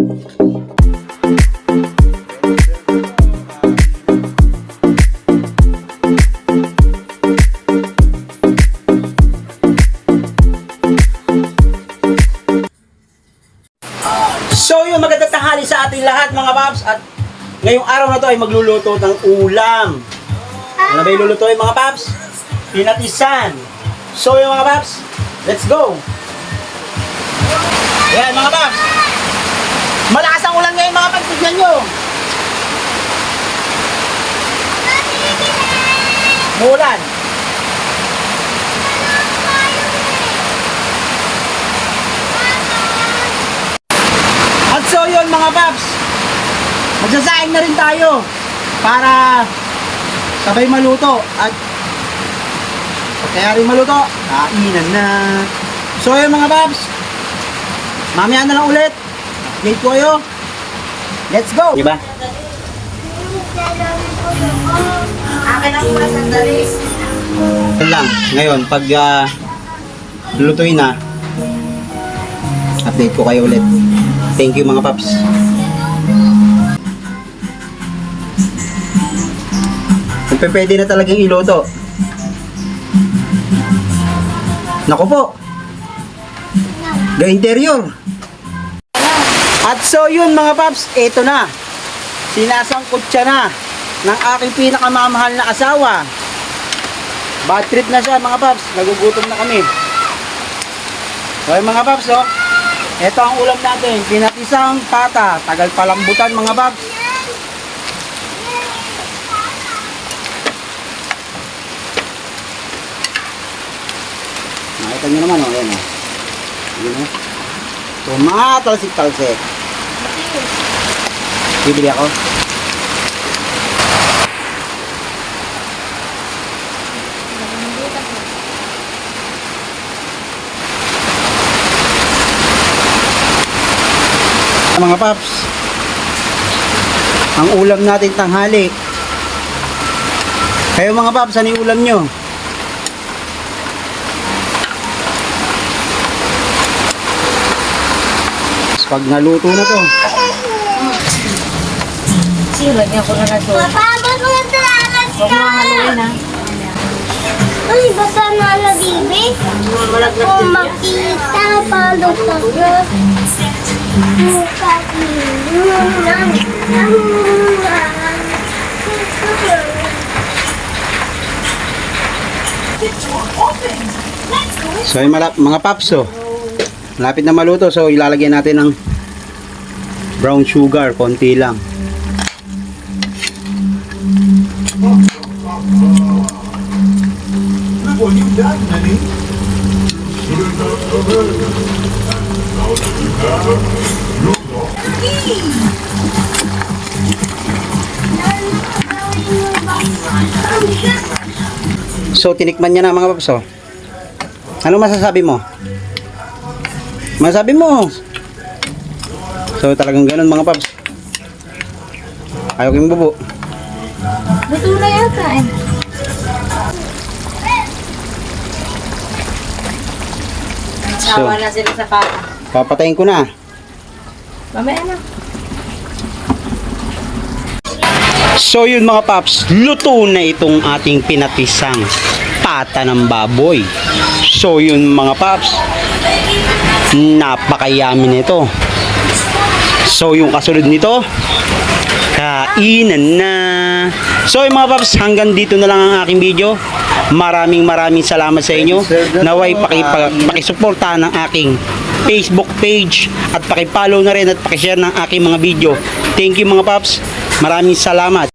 So yun, magandang tanghali sa ating lahat mga paps. At ngayong araw na to ay magluluto ng ulam. Ano ba yung lulutuin mga paps? Pinatisan. So yun mga paps, let's go! Yan mga paps, malakas ang ulan ngayon mga paps, tignan nyo. Muulan. At so yun mga paps, magsasaing na rin tayo para sabay maluto. At kaya rin maluto, kainan na. So yun mga paps, mamaya na lang ulit. Update ko kayo. Let's go! Diba? Akin ang muna sandali. Yan lang, ngayon pag lulutuin na, update ko kayo ulit. Thank you mga paps. Kung pwede na talagang iluto. Naku po. The interior. At so yun mga paps, eto na. Sinasangkot siya na ng aking pinakamamahal na asawa. Bad trip na siya mga paps. Nagugutom na kami. Okay mga paps, oh. Ito ang ulam natin, pinatisang pata, tagal palambutan mga paps. Nakita nyo naman, oh, yan, oh. Yan, oh. Tumatalsik-talsik. Bibili ako. Mga paps, ang ulam natin tanghali. Kayo mga paps, ano yung ulam nyo? Pag naluto na to, Lagyan ko na na ito. Papa, kung talagas Huwag mo haluin ha. Ay, basta nalagibig. Kung makita, paano ka na? so yung mga paps, oh, malapit na maluto. So ilalagay natin ng brown sugar, konti lang. So tinikman niya na mga paps, oh. Ano masasabi mo? Masabi mo. So talagang ganun mga paps. Ayaw kayong bubo. Luto na yata eh. Sawa na sila sa pata. Papatayin ko na. Mamaya na. So yun mga paps, luto na itong ating pinatisang pata ng baboy. So yun mga paps, napakayami nito. So yung kasunod nito, kainan na. So yung mga paps, hanggang dito na lang ang aking video. Maraming salamat sa inyo. Naway pakisuportahan ng aking Facebook page at pakipollow na rin at pakishare ng aking mga video. Thank you mga paps. Maraming salamat.